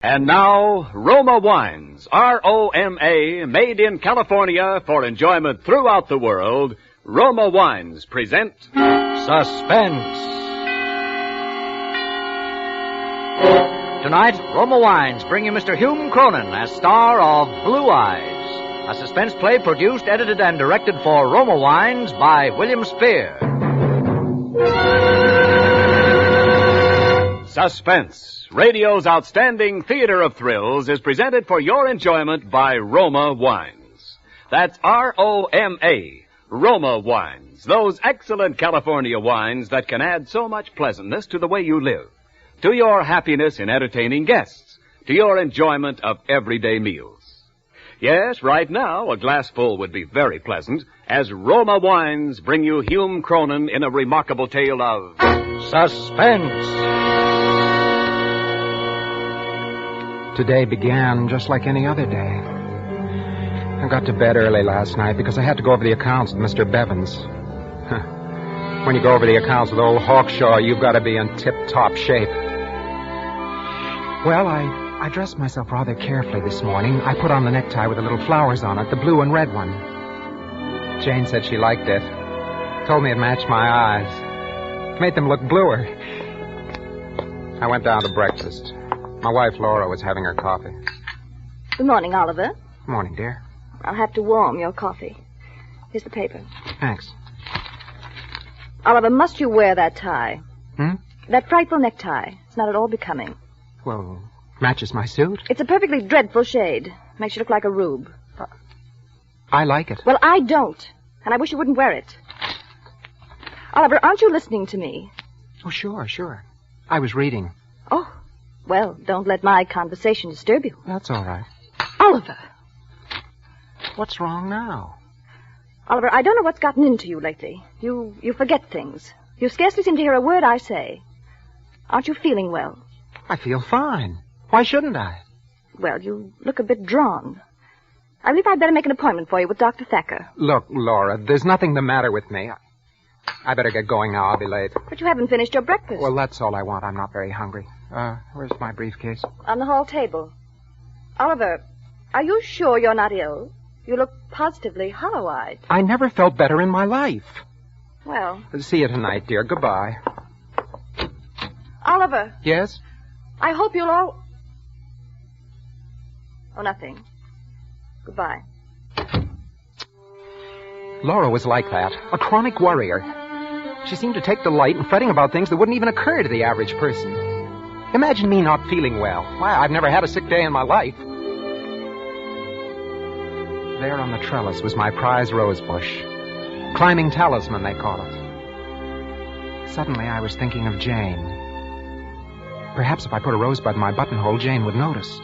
And now, Roma Wines, R-O-M-A, made in California for enjoyment throughout the world. Roma Wines present Suspense. Tonight, Roma Wines bring you Mr. Hume Cronyn as star of Blue Eyes, a suspense play produced, edited, and directed for Roma Wines by William Spear. Suspense, radio's outstanding theater of thrills, is presented for your enjoyment by Roma Wines. That's R-O-M-A, Roma Wines, those excellent California wines that can add so much pleasantness to the way you live, to your happiness in entertaining guests, to your enjoyment of everyday meals. Yes, right now, a glassful would be very pleasant, as Roma Wines bring you Hume Cronyn in a remarkable tale of Suspense. Today began just like any other day. I got to bed early last night because I had to go over the accounts with Mr. Bevins. When you go over the accounts with old Hawkshaw, you've got to be in tip-top shape. Well, I dressed myself rather carefully this morning. I put on the necktie with the little flowers on it, the blue and red one. Jane said she liked it. Told me it matched my eyes. Made them look bluer. I went down to breakfast. My wife, Laura, was having her coffee. Good morning, Oliver. Good morning, dear. I'll have to warm your coffee. Here's the paper. Thanks. Oliver, must you wear that tie? That frightful necktie. It's not at all becoming. Well, matches my suit. It's a perfectly dreadful shade. Makes you look like a rube. I like it. Well, I don't. And I wish you wouldn't wear it. Oliver, aren't you listening to me? Oh, sure. I was reading. Oh, well, don't let my conversation disturb you. That's all right. Oliver. What's wrong now? Oliver, I don't know what's gotten into you lately. You forget things. You scarcely seem to hear a word I say. Aren't you feeling well? I feel fine. Why shouldn't I? Well, you look a bit drawn. I believe I'd better make an appointment for you with Dr. Thacker. Look, Laura, there's nothing the matter with me. I better get going now. I'll be late. But you haven't finished your breakfast. Well, that's all I want. I'm not very hungry. Where's my briefcase? On the hall table. Oliver, are you sure you're not ill? You look positively hollow-eyed. I never felt better in my life. Well... See you tonight, dear. Goodbye. Oliver. Yes? I hope you'll all... Oh, nothing. Goodbye. Laura was like that. A chronic worrier. She seemed to take delight in fretting about things that wouldn't even occur to the average person. Imagine me not feeling well. Why, I've never had a sick day in my life. There on the trellis was my prize rose bush. Climbing talisman, they call it. Suddenly, I was thinking of Jane. Perhaps if I put a rosebud in my buttonhole, Jane would notice.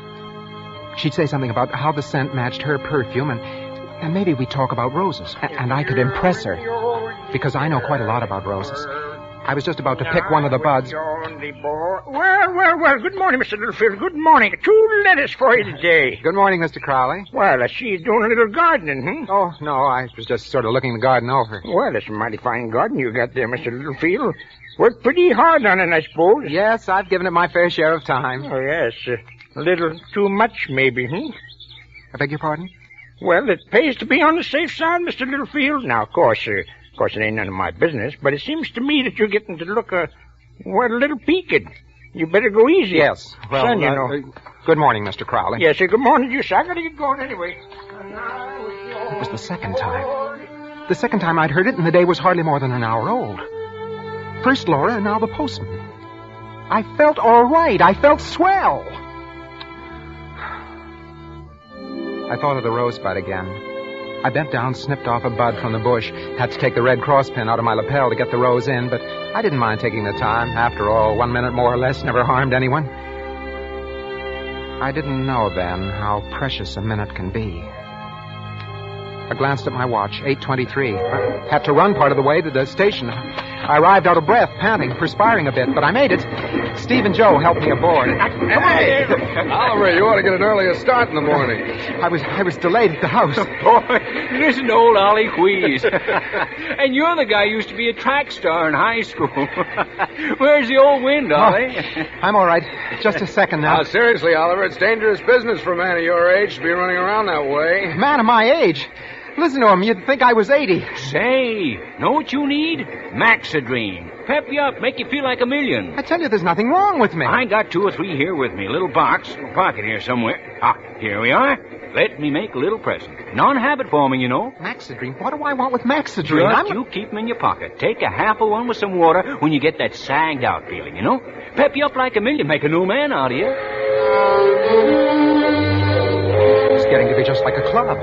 She'd say something about how the scent matched her perfume, and maybe we'd talk about roses. And I could impress her, because I know quite a lot about roses. I was just about to pick one of the buds. Well, good morning, Mr. Littlefield. Good morning. 2 letters for you today. Good morning, Mr. Crowley. Well, I see you doing a little gardening, Oh, no, I was just sort of looking the garden over. Well, it's a mighty fine garden you got there, Mr. Littlefield. Worked pretty hard on it, I suppose. Yes, I've given it my fair share of time. Oh, yes. A little too much, maybe, I beg your pardon? Well, it pays to be on the safe side, Mr. Littlefield. Now, of course, it ain't none of my business, but it seems to me that you're getting to look, a little peaked. You better go easy. Yes. Well, Son, you know. Good morning, Mr. Crowley. Yes, sir. Good morning to you, sir. I gotta get going anyway. It was the second time. The second time I'd heard it, and the day was hardly more than an hour old. First Laura, and now the postman. I felt all right. I felt swell. I thought of the rosebud again. I bent down, snipped off a bud from the bush, had to take the red cross pin out of my lapel to get the rose in, but I didn't mind taking the time. After all, 1 minute more or less never harmed anyone. I didn't know then how precious a minute can be. I glanced at my watch, 8:23. I had to run part of the way to the station. I arrived out of breath, panting, perspiring a bit, but I made it. Steve and Joe helped me aboard. Hey, Oliver, you ought to get an earlier start in the morning. I was delayed at the house. Boy, listen to old Ollie Quees. And you're the guy who used to be a track star in high school. Where's the old wind, Ollie? I'm all right. Just a second now. Now, seriously, Oliver, it's dangerous business for a man of your age to be running around that way. Man of my age. Listen to him. You'd think I was 80. Say, know what you need? Maxidrine. Pep you up, make you feel like a million. I tell you, there's nothing wrong with me. I got 2 or 3 here with me. A little box, pocket here somewhere. Ah, here we are. Let me make a little present. Non-habit forming, you know. Maxidrine? What do I want with Maxidrine? Just you keep them in your pocket. Take a half of one with some water when you get that sagged out feeling, you know? Pep you up like a million, make a new man out of you. It's getting to be just like a club.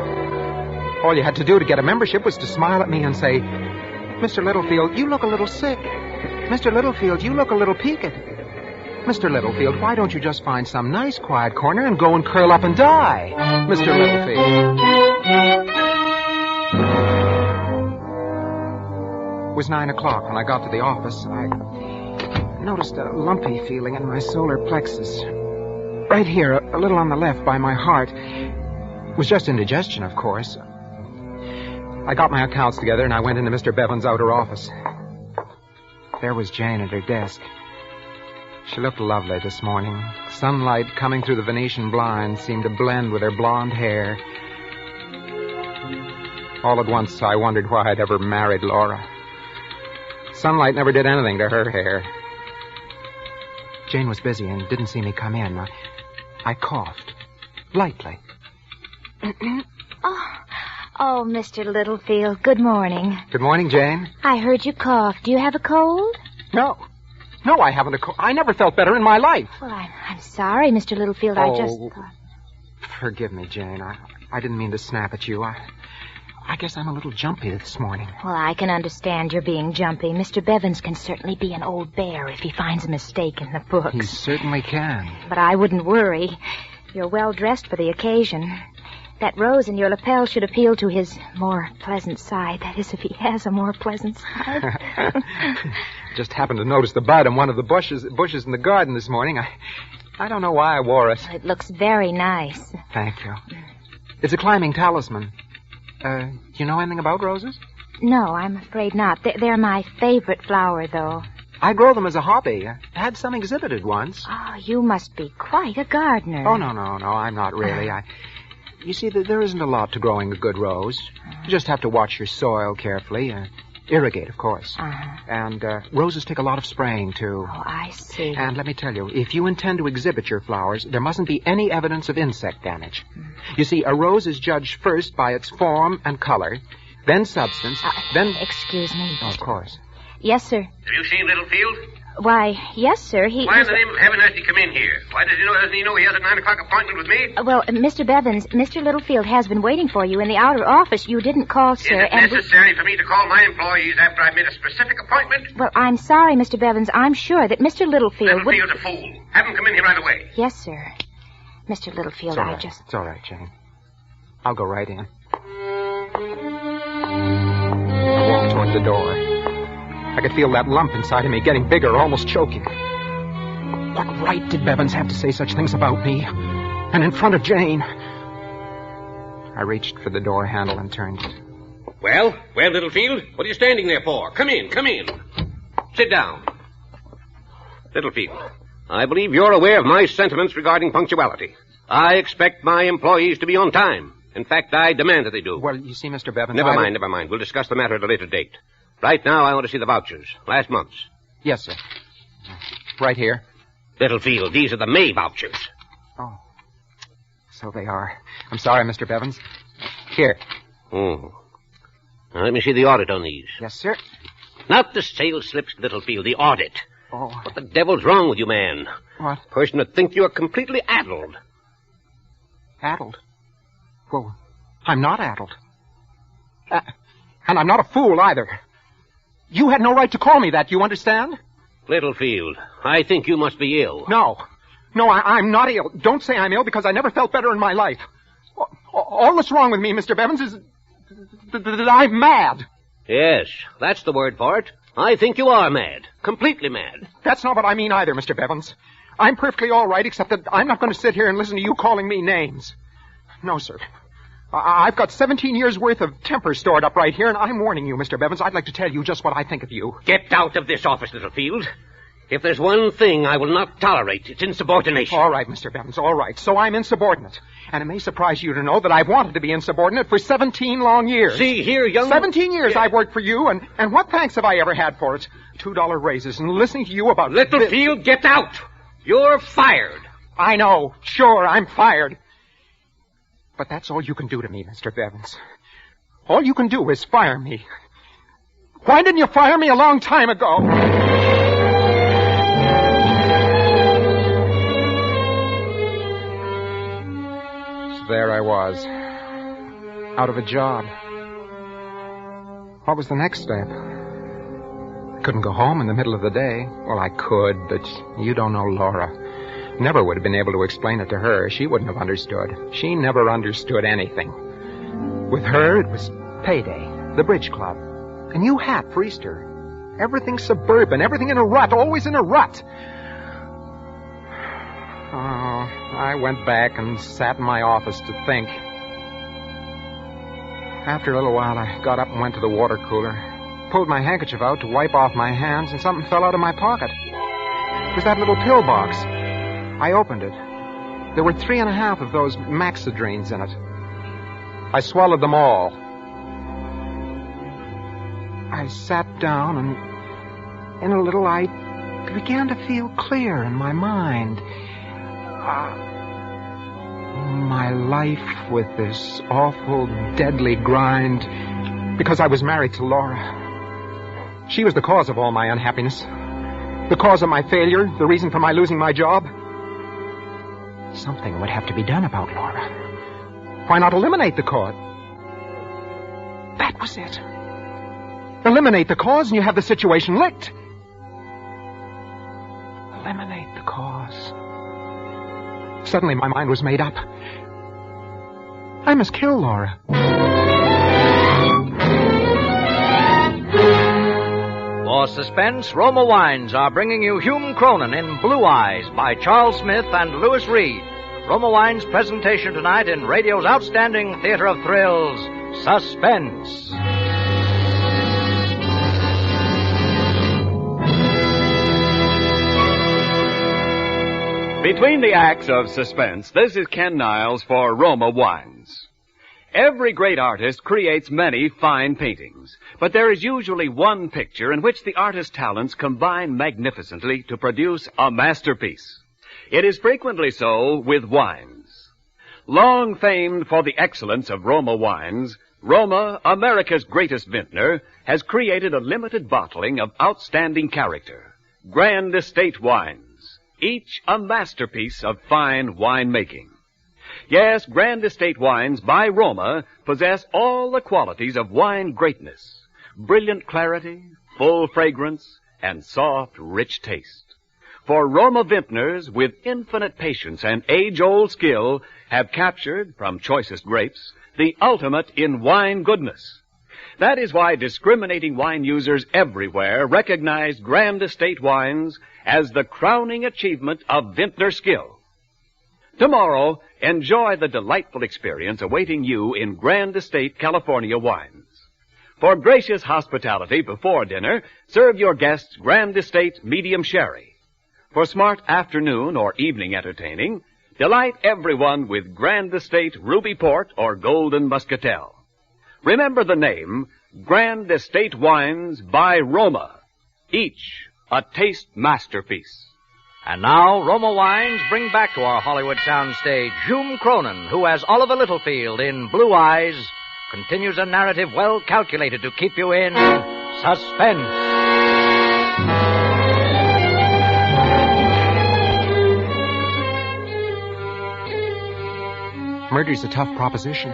All you had to do to get a membership was to smile at me and say, Mr. Littlefield, you look a little sick. Mr. Littlefield, you look a little peaked. Mr. Littlefield, why don't you just find some nice quiet corner and go and curl up and die? Mr. Littlefield. It was 9 o'clock when I got to the office. I noticed a lumpy feeling in my solar plexus. Right here, a little on the left by my heart. It was just indigestion, of course. I got my accounts together and I went into Mr. Bevan's outer office. There was Jane at her desk. She looked lovely this morning. Sunlight coming through the Venetian blinds seemed to blend with her blonde hair. All at once, I wondered why I'd ever married Laura. Sunlight never did anything to her hair. Jane was busy and didn't see me come in. I coughed. Lightly. Oh, Mr. Littlefield, good morning. Good morning, Jane. I heard you cough. Do you have a cold? No, I haven't a cold. I never felt better in my life. Well, I'm sorry, Mr. Littlefield. I just thought... Forgive me, Jane. I didn't mean to snap at you. I guess I'm a little jumpy this morning. Well, I can understand your being jumpy. Mr. Bevins can certainly be an old bear if he finds a mistake in the books. He certainly can. But I wouldn't worry. You're well dressed for the occasion. That rose in your lapel should appeal to his more pleasant side. That is, if he has a more pleasant side. Just happened to notice the bud in one of the bushes in the garden this morning. I don't know why I wore it. It looks very nice. Thank you. It's a climbing talisman. Do you know anything about roses? No, I'm afraid not. They're my favorite flower, though. I grow them as a hobby. I had some exhibited once. Oh, you must be quite a gardener. Oh, no, I'm not really. You see, there isn't a lot to growing a good rose. You just have to watch your soil carefully. Irrigate, of course. And roses take a lot of spraying, too. Oh, I see. And let me tell you, if you intend to exhibit your flowers, there mustn't be any evidence of insect damage. You see, a rose is judged first by its form and color, then substance, then... Excuse me. Oh, of course. Yes, sir. Have you seen Littlefield? Why, yes, sir. Why in the name of heaven has he come in here? Why doesn't he know he has a 9 o'clock appointment with me? Well, Mr. Bevins, Mr. Littlefield has been waiting for you in the outer office. You didn't call, sir. Is it necessary for me to call my employees after I've made a specific appointment? Well, I'm sorry, Mr. Bevins. I'm sure that Mr. Littlefield Littlefield's a fool. Have him come in here right away. Yes, sir. Mr. Littlefield, It's all right, Jane. I'll go right in. I walked toward the door. I could feel that lump inside of me getting bigger, almost choking. What right did Bevins have to say such things about me? And in front of Jane? I reached for the door handle and turned it. Well, Littlefield, what are you standing there for? Come in. Sit down. Littlefield, I believe you're aware of my sentiments regarding punctuality. I expect my employees to be on time. In fact, I demand that they do. Well, you see, Mr. Bevins... Never mind. We'll discuss the matter at a later date. Right now, I want to see the vouchers. Last month's. Yes, sir. Right here. Littlefield, these are the May vouchers. Oh. So they are. I'm sorry, Mr. Bevins. Here. Now, let me see the audit on these. Yes, sir. Not the sales slips, Littlefield, the audit. Oh. What the devil's wrong with you, man? What? A person would think you are completely addled. Addled? Well, I'm not addled. And I'm not a fool, either. You had no right to call me that, you understand? Littlefield, I think you must be ill. No, I'm not ill. Don't say I'm ill, because I never felt better in my life. All that's wrong with me, Mr. Bevins, is that I'm mad. Yes, that's the word for it. I think you are mad. Completely mad. That's not what I mean either, Mr. Bevins. I'm perfectly all right, except that I'm not going to sit here and listen to you calling me names. No, sir. I've got 17 years' worth of temper stored up right here, and I'm warning you, Mr. Bevins. I'd like to tell you just what I think of you. Get out of this office, Littlefield. If there's one thing I will not tolerate, it's insubordination. All right, Mr. Bevins, all right. So I'm insubordinate. And it may surprise you to know that I've wanted to be insubordinate for 17 long years. See here, young... 17 years I've worked for you, and what thanks have I ever had for it? $2 raises and listening to you about... Littlefield, get out! You're fired. I know. Sure, I'm fired. But that's all you can do to me, Mr. Bevins. All you can do is fire me. Why didn't you fire me a long time ago? So there I was, out of a job. What was the next step? I couldn't go home in the middle of the day. Well, I could, but you don't know Laura. Never would have been able to explain it to her. She wouldn't have understood. She never understood anything. With her, it was payday, the bridge club, a new hat for Easter. Everything suburban, everything in a rut, always in a rut. Oh, I went back and sat in my office to think. After a little while, I got up and went to the water cooler, pulled my handkerchief out to wipe off my hands, and something fell out of my pocket. It was that little pill box. I opened it. There were 3.5 of those Maxidrines in it. I swallowed them all. I sat down, and in a little I began to feel clear in my mind. My life with this awful, deadly grind, because I was married to Laura. She was the cause of all my unhappiness, the cause of my failure, the reason for my losing my job. Something would have to be done about Laura. Why not eliminate the cause? That was it. Eliminate the cause and you have the situation licked. Eliminate the cause. Suddenly my mind was made up. I must kill Laura. For Suspense, Roma Wines are bringing you Hume Cronyn in Blue Eyes by Charles Smith and Lewis Reed. Roma Wines' presentation tonight in radio's outstanding theater of thrills, Suspense. Between the acts of Suspense, this is Ken Niles for Roma Wines. Every great artist creates many fine paintings, but there is usually one picture in which the artist's talents combine magnificently to produce a masterpiece. It is frequently so with wines. Long famed for the excellence of Roma wines, Roma, America's greatest vintner, has created a limited bottling of outstanding character, Grand Estate wines, each a masterpiece of fine winemaking. Yes, Grand Estate wines by Roma possess all the qualities of wine greatness, brilliant clarity, full fragrance, and soft, rich taste. For Roma vintners, with infinite patience and age-old skill, have captured, from choicest grapes, the ultimate in wine goodness. That is why discriminating wine users everywhere recognize Grand Estate wines as the crowning achievement of vintner skill. Tomorrow, enjoy the delightful experience awaiting you in Grand Estate California wines. For gracious hospitality before dinner, serve your guests Grand Estate medium sherry. For smart afternoon or evening entertaining, delight everyone with Grand Estate Ruby Port or Golden Muscatel. Remember the name, Grand Estate Wines by Roma, each a taste masterpiece. And now, Roma Wines bring back to our Hollywood soundstage Hume Cronyn, who, as Oliver Littlefield in Blue Eyes, continues a narrative well calculated to keep you in suspense. Murder's a tough proposition.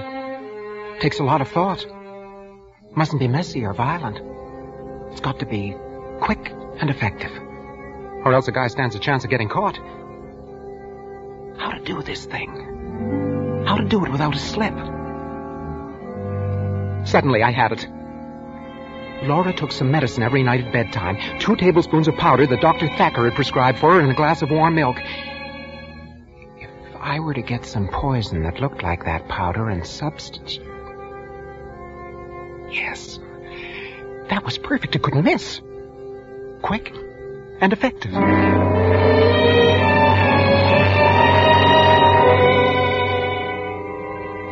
Takes a lot of thought. Mustn't be messy or violent. It's got to be quick and effective. Or else a guy stands a chance of getting caught. How to do this thing? How to do it without a slip? Suddenly I had it. Laura took some medicine every night at bedtime. 2 tablespoons of powder that Dr. Thacker had prescribed for her and a glass of warm milk. If I were to get some poison that looked like that powder and substitute... Yes. That was perfect. It couldn't miss. Quick and effective.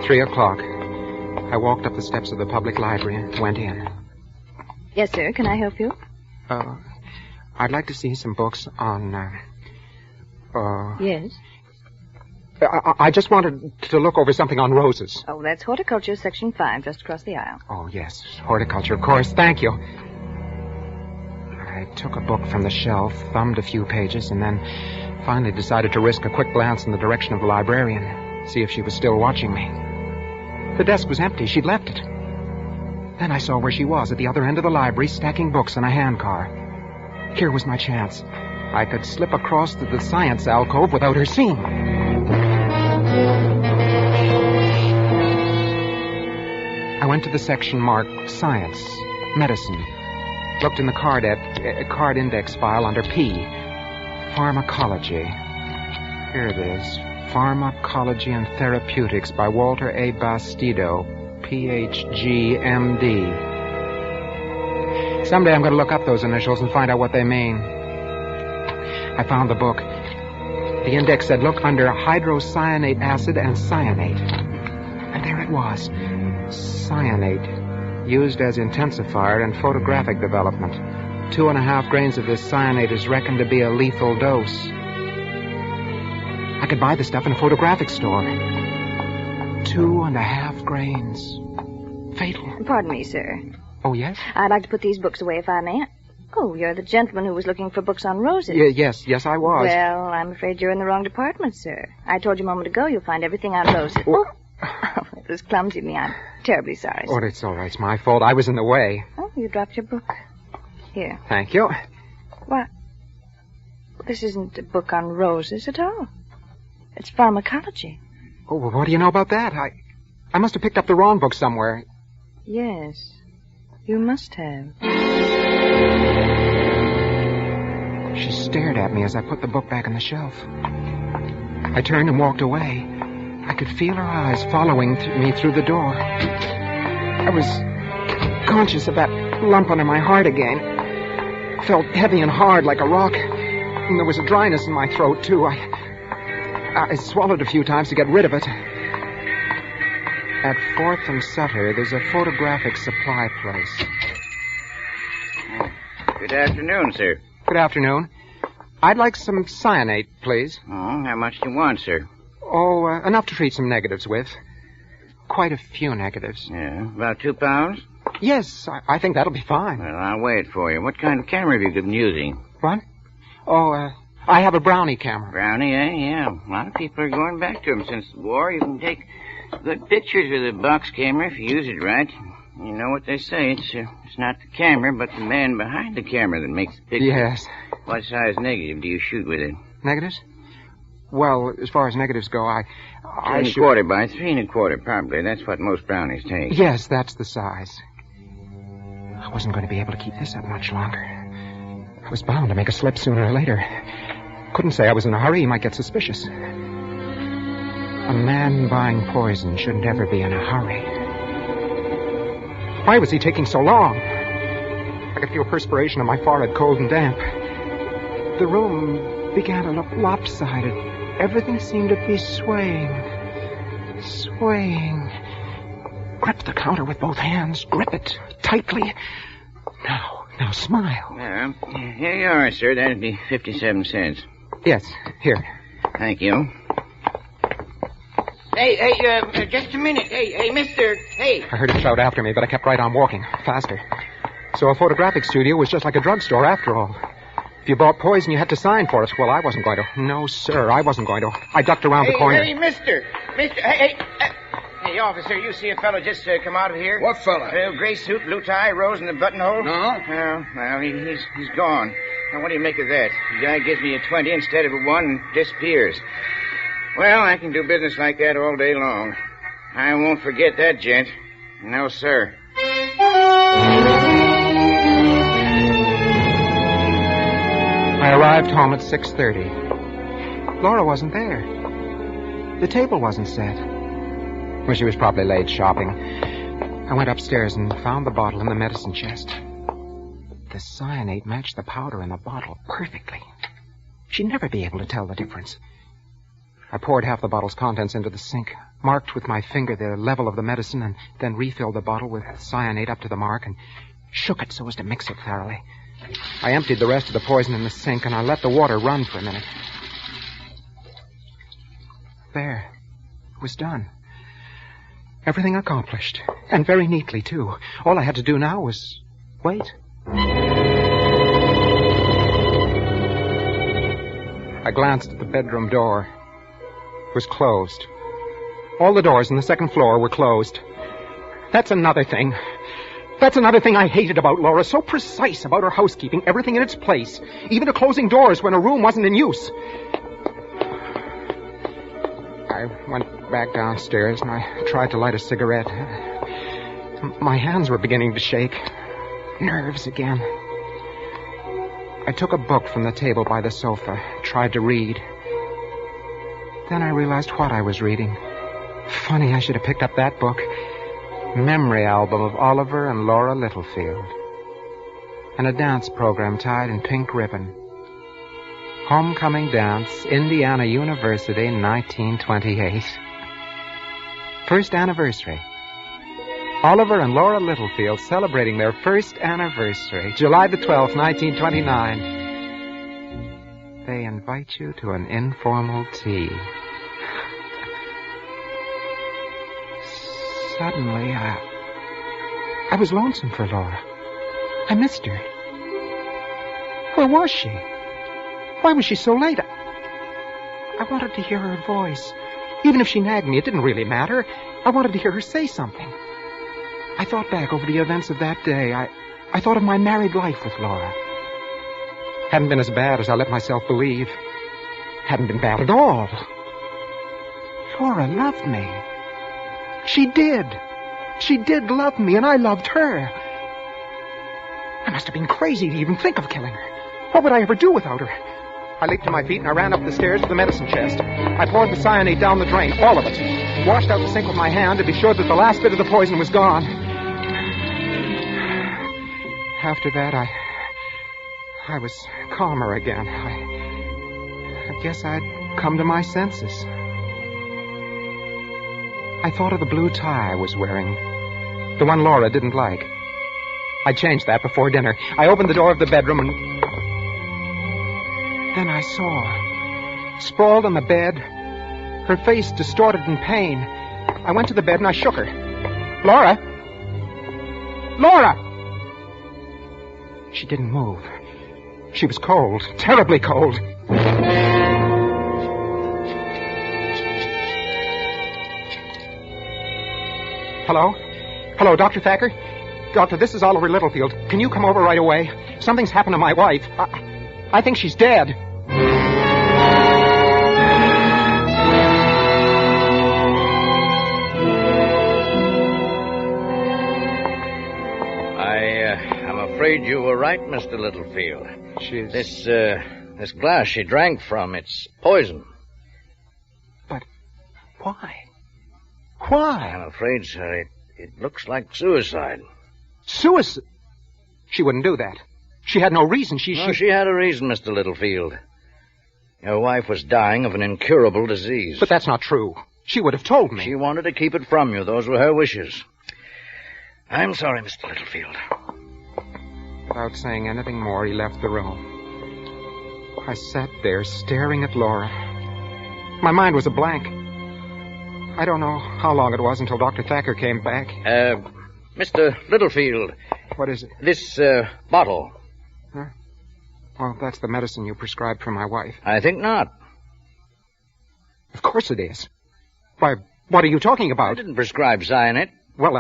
3 o'clock. I walked up the steps of the public library and went in. Yes, sir. Can I help you? I'd like to see some books on, Yes. I just wanted to look over something on roses. Oh, that's horticulture, section 5, just across the aisle. Oh, yes. Horticulture, of course. Thank you. I took a book from the shelf, thumbed a few pages, and then finally decided to risk a quick glance in the direction of the librarian, see if she was still watching me. The desk was empty. She'd left it. Then I saw where she was, at the other end of the library, stacking books in a handcar. Here was my chance. I could slip across to the science alcove without her seeing. I went to the section marked Science, Medicine. Looked in the card index file under P. Pharmacology. Here it is. Pharmacology and Therapeutics by Walter A. Bastido, Ph.D., M.D. Someday I'm going to look up those initials and find out what they mean. I found the book. The index said, look under hydrocyanate acid and cyanate. And there it was. Cyanate, used as intensifier in photographic development. 2.5 grains of this cyanate is reckoned to be a lethal dose. I could buy the stuff in a photographic store. 2.5 grains. Fatal. Pardon me, sir. Oh, yes? I'd like to put these books away if I may. Oh, you're the gentleman who was looking for books on roses. Yes, I was. Well, I'm afraid you're in the wrong department, sir. I told you a moment ago you'll find everything on roses. Oh, it was clumsy of me. I'm terribly sorry, sir. Oh, it's all right. It's my fault. I was in the way. Oh, you dropped your book. Here. Thank you. What? This isn't a book on roses at all. It's pharmacology. Oh, well, what do you know about that? I must have picked up the wrong book somewhere. Yes, you must have. She stared at me as I put the book back on the shelf. I turned and walked away. I could feel her eyes following me through the door. I was conscious of that lump under my heart again. Felt heavy and hard like a rock. And there was a dryness in my throat, too. I swallowed a few times to get rid of it. At 4th and Sutter, there's a photographic supply place. Good afternoon, sir. Good afternoon. I'd like some cyanate, please. Oh, how much do you want, sir? Oh, enough to treat some negatives with. Quite a few negatives. Yeah, about 2 pounds? Yes, I think that'll be fine. Well, I'll wait for you. What kind of camera have you been using? What? Oh, I have a Brownie camera. Brownie, eh? Yeah. A lot of people are going back to them since the war. You can take good pictures with a box camera if you use it right. You know what they say. It's not the camera, but the man behind the camera that makes the picture. Yes. What size negative do you shoot with it? Negatives? Well, as far as negatives go, I 3 1/4 by 3 1/4, probably. That's what most brownies take. Yes, that's the size. I wasn't going to be able to keep this up much longer. I was bound to make a slip sooner or later. Couldn't say I was in a hurry. He might get suspicious. A man buying poison shouldn't ever be in a hurry. Why was he taking so long? I could feel perspiration on my forehead, cold and damp. The room began to look lopsided. Everything seemed to be swaying. Grip the counter with both hands. Grip it tightly. Now smile. Yeah. Here you are, sir. That'd be 57 cents. Yes, here. Thank you. Hey, just a minute. Hey, mister. Hey. I heard him shout after me, but I kept right on walking, faster. So a photographic studio was just like a drugstore after all. If you bought poison, you had to sign for it. Well, I wasn't going to. No, sir, I wasn't going to. I ducked around the corner. Hey, mister. Hey, officer, you see a fellow just come out of here? What fellow? Gray suit, blue tie, rose in the buttonhole. No? Well, he's gone. Now, what do you make of that? The guy gives me a 20 instead of a 1 and disappears. Well, I can do business like that all day long. I won't forget that, gent. No, sir. I arrived home at 6:30. Laura wasn't there. The table wasn't set. Well, she was probably late shopping. I went upstairs and found the bottle in the medicine chest. The cyanate matched the powder in the bottle perfectly. She'd never be able to tell the difference. I poured half the bottle's contents into the sink, marked with my finger the level of the medicine, and then refilled the bottle with cyanate up to the mark and shook it so as to mix it thoroughly. I emptied the rest of the poison in the sink, and I let the water run for a minute. There. It was done. Everything accomplished. And very neatly, too. All I had to do now was wait. I glanced at the bedroom door. It was closed. All the doors on the second floor were closed. That's another thing. That's another thing I hated about Laura. So precise about her housekeeping, everything in its place. Even to closing doors when a room wasn't in use. I went back downstairs and I tried to light a cigarette. My hands were beginning to shake. Nerves again. I took a book from the table by the sofa, tried to read. Then I realized what I was reading. Funny, I should have picked up that book. Memory album of Oliver and Laura Littlefield. And a dance program tied in pink ribbon. Homecoming dance, Indiana University, 1928. First anniversary. Oliver and Laura Littlefield celebrating their first anniversary, July the 12th, 1929. They invite you to an informal tea. Suddenly, I was lonesome for Laura. I missed her. Where was she? Why was she so late? I wanted to hear her voice. Even if she nagged me, it didn't really matter. I wanted to hear her say something. I thought back over the events of that day. I thought of my married life with Laura. Hadn't been as bad as I let myself believe. Hadn't been bad at all. Laura loved me. She did. She did love me, and I loved her. I must have been crazy to even think of killing her. What would I ever do without her? I leaped to my feet and I ran up the stairs to the medicine chest. I poured the cyanate down the drain, all of it. Washed out the sink with my hand to be sure that the last bit of the poison was gone. After that, I was calmer again. I guess I'd come to my senses. I thought of the blue tie I was wearing. The one Laura didn't like. I changed that before dinner. I opened the door of the bedroom and... Then I saw her. Sprawled on the bed, her face distorted in pain. I went to the bed and I shook her. Laura! Laura! She didn't move. She was cold, terribly cold. Hello? Hello, Dr. Thacker? Doctor, this is Oliver Littlefield. Can you come over right away? Something's happened to my wife. I think she's dead. I'm afraid you were right, Mr. Littlefield. This glass she drank from, it's poison. But why? Why? I'm afraid, sir, it looks like suicide. Suicide? She wouldn't do that. She had no reason. She had a reason, Mr. Littlefield. Your wife was dying of an incurable disease. But that's not true. She would have told me. She wanted to keep it from you. Those were her wishes. I'm sorry, Mr. Littlefield. Without saying anything more, he left the room. I sat there staring at Laura. My mind was a blank. I don't know how long it was until Dr. Thacker came back. Mr. Littlefield. What is it? This, bottle. Huh? Well, that's the medicine you prescribed for my wife. I think not. Of course it is. Why, what are you talking about? I didn't prescribe cyanate. Well,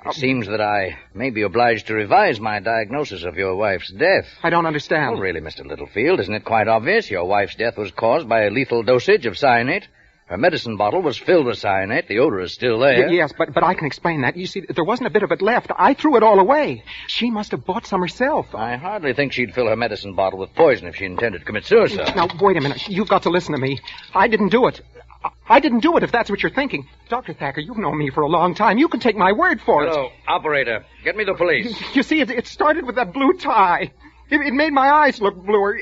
It seems that I may be obliged to revise my diagnosis of your wife's death. I don't understand. Well, really, Mr. Littlefield, isn't it quite obvious? Your wife's death was caused by a lethal dosage of cyanate. Her medicine bottle was filled with cyanate. The odor is still there. Yes, but I can explain that. You see, there wasn't a bit of it left. I threw it all away. She must have bought some herself. I hardly think she'd fill her medicine bottle with poison if she intended to commit suicide. Now, wait a minute. You've got to listen to me. I didn't do it. I didn't do it, if that's what you're thinking. Dr. Thacker, you've known me for a long time. You can take my word for it. Hello, operator. Get me the police. You see, it started with that blue tie. It made my eyes look bluer.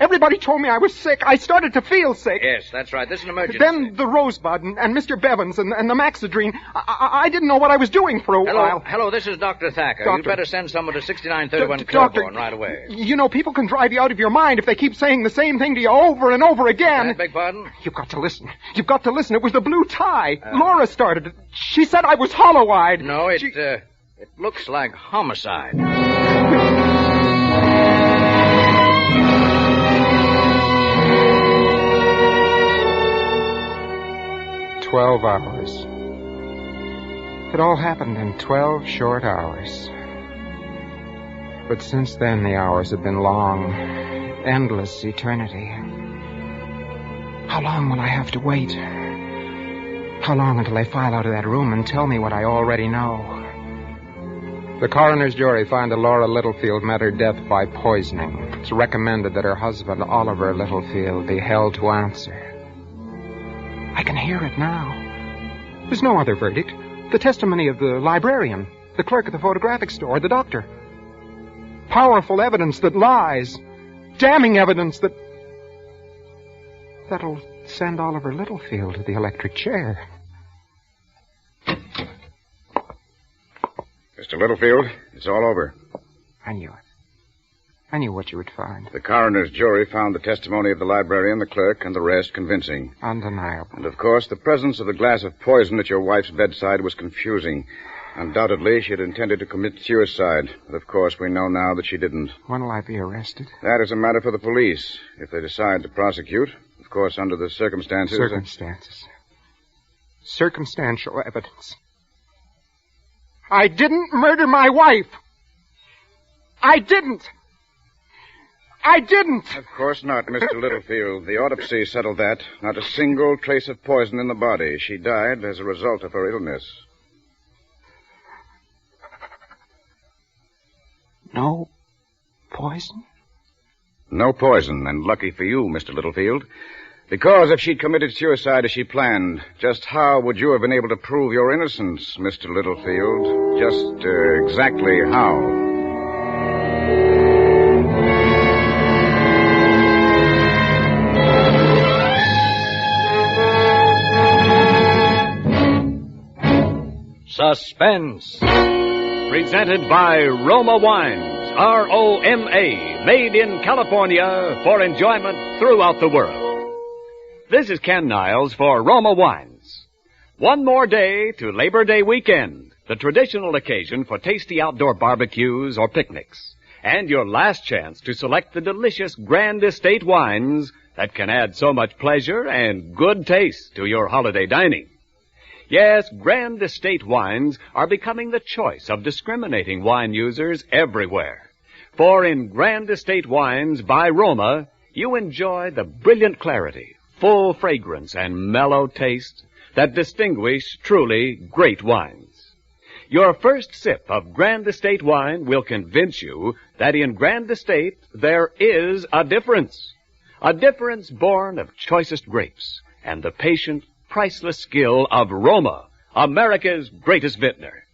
Everybody told me I was sick. I started to feel sick. Yes, that's right. This is an emergency. Then the Rosebud and Mr. Bevins and the Maxidrine. I didn't know what I was doing for a while. Hello, this is Dr. Thacker. Doctor. You'd better send someone to 6931 Doctor, Claiborne right away. You know, people can drive you out of your mind if they keep saying the same thing to you over and over again. I beg pardon? You've got to listen. You've got to listen. It was the blue tie. Laura started it. She said I was hollow-eyed. No, it looks like homicide. 12 hours. It all happened in 12 short hours. But since then, the hours have been long, endless eternity. How long will I have to wait? How long until they file out of that room and tell me what I already know? The coroner's jury found that Laura Littlefield met her death by poisoning. It's recommended that her husband, Oliver Littlefield, be held to answer. I can hear it now. There's no other verdict. The testimony of the librarian, the clerk at the photographic store, the doctor. Powerful evidence that lies. Damning evidence that'll send Oliver Littlefield to the electric chair. Mr. Littlefield, it's all over. I knew it. I knew what you would find. The coroner's jury found the testimony of the librarian, the clerk, and the rest convincing. Undeniable. And, of course, the presence of the glass of poison at your wife's bedside was confusing. Undoubtedly, she had intended to commit suicide. But, of course, we know now that she didn't. When will I be arrested? That is a matter for the police. If they decide to prosecute, of course, under the circumstances... Circumstances. Circumstantial evidence. I didn't murder my wife. I didn't. I didn't! Of course not, Mr. Littlefield. The autopsy settled that. Not a single trace of poison in the body. She died as a result of her illness. No poison? No poison, and lucky for you, Mr. Littlefield. Because if she'd committed suicide as she planned, just how would you have been able to prove your innocence, Mr. Littlefield? Just exactly how? Suspense. Presented by Roma Wines, R-O-M-A, made in California for enjoyment throughout the world. This is Ken Niles for Roma Wines. One more day to Labor Day weekend, the traditional occasion for tasty outdoor barbecues or picnics, and your last chance to select the delicious Grand Estate wines that can add so much pleasure and good taste to your holiday dining. Yes, Grand Estate wines are becoming the choice of discriminating wine users everywhere. For in Grand Estate wines by Roma, you enjoy the brilliant clarity, full fragrance, and mellow taste that distinguish truly great wines. Your first sip of Grand Estate wine will convince you that in Grand Estate there is a difference born of choicest grapes and the patient, priceless skill of Roma, America's greatest vintner.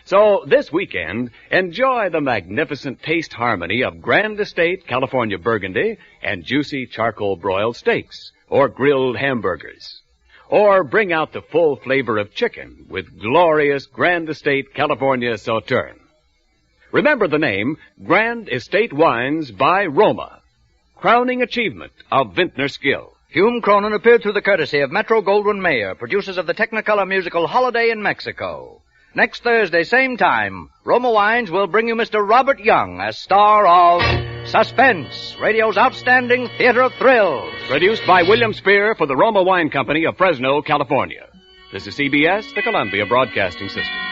So this weekend, enjoy the magnificent taste harmony of Grand Estate California Burgundy and juicy charcoal broiled steaks or grilled hamburgers. Or bring out the full flavor of chicken with glorious Grand Estate California Sauterne. Remember the name Grand Estate Wines by Roma, crowning achievement of vintner skill. Hume Cronyn appeared through the courtesy of Metro-Goldwyn-Mayer, producers of the Technicolor musical Holiday in Mexico. Next Thursday, same time, Roma Wines will bring you Mr. Robert Young as star of Suspense, radio's outstanding theater of thrills. Produced by William Spear for the Roma Wine Company of Fresno, California. This is CBS, the Columbia Broadcasting System.